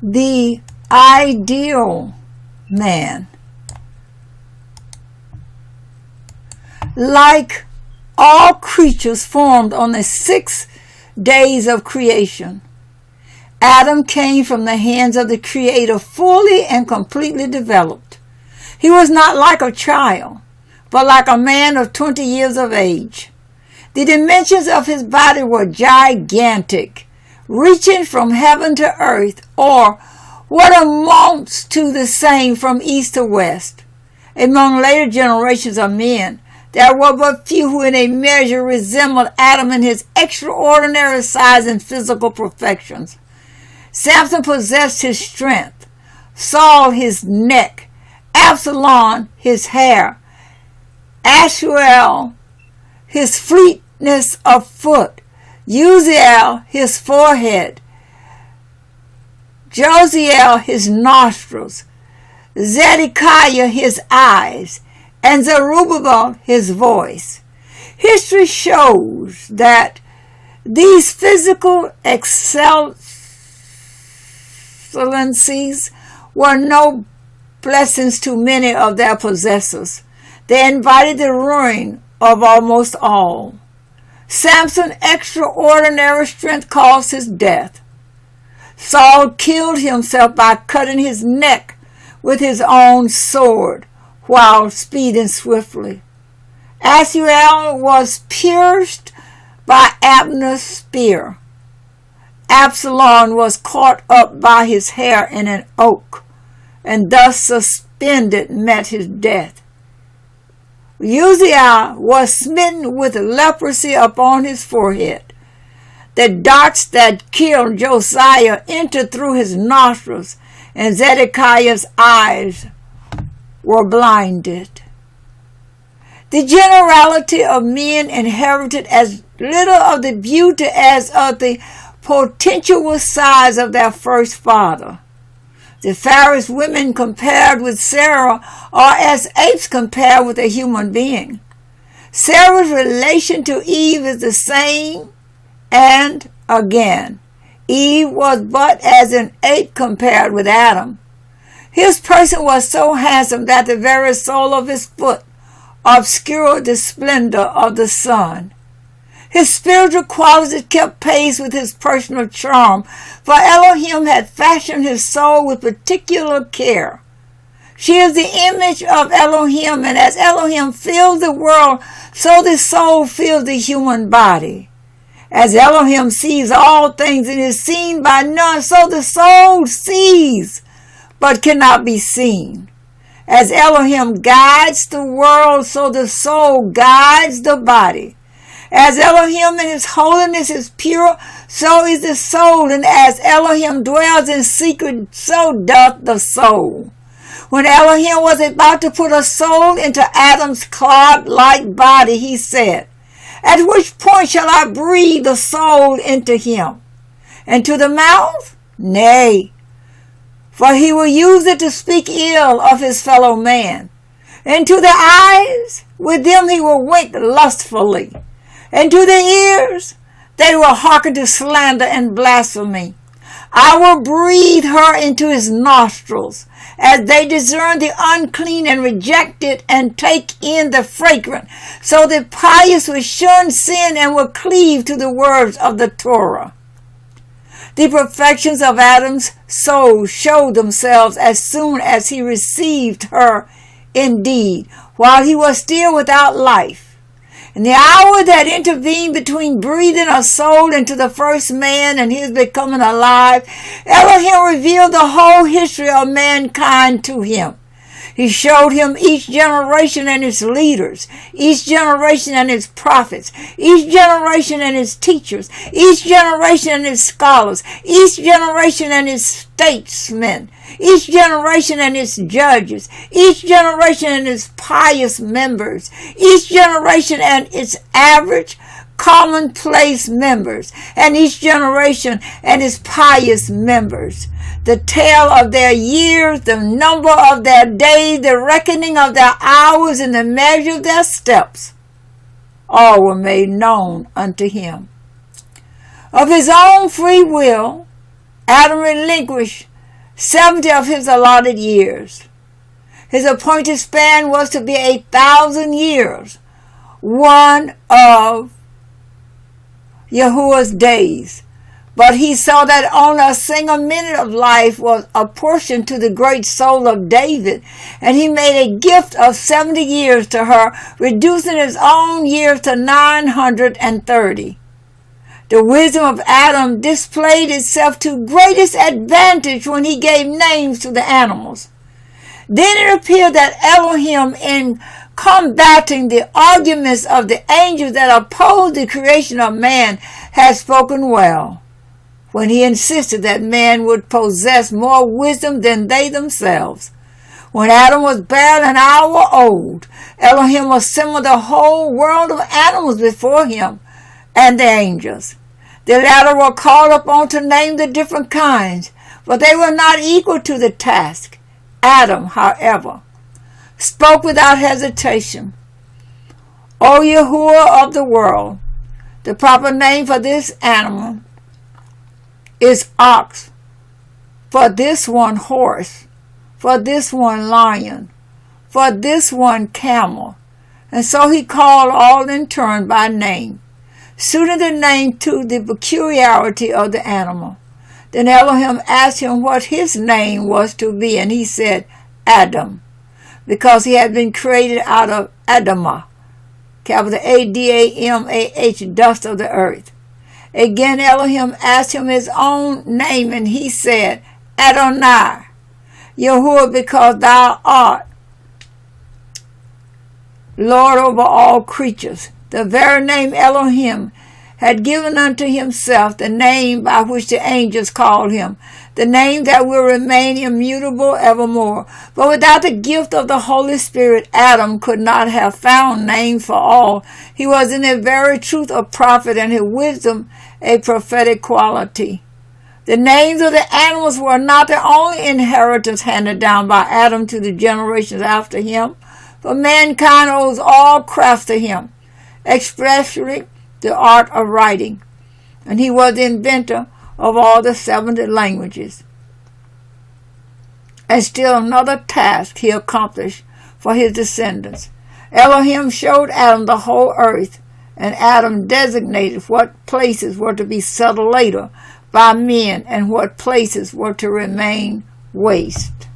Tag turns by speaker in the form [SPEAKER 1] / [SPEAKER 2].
[SPEAKER 1] the ideal man. Like all creatures formed on the 6 days of creation, Adam came from the hands of the Creator fully and completely developed. He was not like a child, but like a man of 20 years of age. The dimensions of his body were gigantic, reaching from heaven to earth, or what amounts to the same from east to west. Among later generations of men, there were but few who in a measure resembled Adam in his extraordinary size and physical perfections. Samson possessed his strength, Saul his neck, Absalom his hair, Ashuel his fleetness of foot, Uzziel his forehead, Josiel his nostrils, Zedekiah his eyes, and Zerubbabel his voice. History shows that these physical excellencies were no blessings to many of their possessors. They invited the ruin of almost all. Samson's extraordinary strength caused his death. Saul killed himself by cutting his neck with his own sword while speeding swiftly. Ashuel was pierced by Abner's spear. Absalom was caught up by his hair in an oak, and thus suspended met his death. Uzziah was smitten with leprosy upon his forehead. The darts that killed Josiah entered through his nostrils, and Zedekiah's eyes were blinded. The generality of men inherited as little of the beauty as of the potential size of their first father. The fairest women compared with Sarah are as apes compared with a human being. Sarah's relation to Eve is the same, and again, Eve was but as an ape compared with Adam. His person was so handsome that the very sole of his foot obscured the splendor of the sun. His spiritual qualities kept pace with his personal charm, for Elohim had fashioned his soul with particular care. She is the image of Elohim, and as Elohim fills the world, so the soul fills the human body. As Elohim sees all things and is seen by none, so the soul sees, but cannot be seen. As Elohim guides the world, so the soul guides the body. As Elohim in his holiness is pure, so is the soul, and as Elohim dwells in secret, so doth the soul. When Elohim was about to put a soul into Adam's clod-like body, he said, "At which point shall I breathe the soul into him? And to the mouth? Nay, for he will use it to speak ill of his fellow man. And to the eyes, with them he will wink lustfully. And to the ears, they will hearken to slander and blasphemy. I will breathe her into his nostrils, as they discern the unclean and reject it and take in the fragrant. So the pious will shun sin and will cleave to the words of the Torah." The perfections of Adam's soul showed themselves as soon as he received her indeed, while he was still without life. In the hour that intervened between breathing a soul into the first man and his becoming alive, Elohim revealed the whole history of mankind to him. He showed him each generation and its leaders, each generation and its prophets, each generation and its teachers, each generation and its scholars, each generation and its statesmen, each generation and its judges, each generation and its pious members, each generation and its average, commonplace members, and each generation and its pious members. The tale of their years, the number of their days, the reckoning of their hours, and the measure of their steps, all were made known unto him. Of his own free will, Adam relinquished 70 of his allotted years. His appointed span was to be 1,000 years, one of Yahuwah's days. But he saw that only a single minute of life was apportioned to the great soul of David, and he made a gift of 70 years to her, reducing his own years to 930. The wisdom of Adam displayed itself to greatest advantage when he gave names to the animals. Then it appeared that Elohim, in combating the arguments of the angels that opposed the creation of man, had spoken well, when he insisted that man would possess more wisdom than they themselves. When Adam was barely an hour old, Elohim assembled the whole world of animals before him and the angels. The latter were called upon to name the different kinds, but they were not equal to the task. Adam, however, spoke without hesitation. O Yahuwah of the world, the proper name for this animal is ox, for this one horse, for this one lion, for this one camel. And so he called all in turn by name, suiting the name to the peculiarity of the animal. Then Elohim asked him what his name was to be, and he said, Adam, because he had been created out of Adamah, capital Adamah, dust of the earth. Again Elohim asked him his own name, and he said, Adonai, Yahuwah, because thou art Lord over all creatures. The very name Elohim had given unto himself, the name by which the angels called him, the name that will remain immutable evermore. But without the gift of the Holy Spirit, Adam could not have found names for all. He was in the very truth a prophet, and his wisdom a prophetic quality. The names of the animals were not the only inheritance handed down by Adam to the generations after him, but mankind owes all crafts to him, especially the art of writing, and he was the inventor of all the 70 languages. And still another task he accomplished for his descendants. Elohim showed Adam the whole earth, and Adam designated what places were to be settled later by men and what places were to remain waste.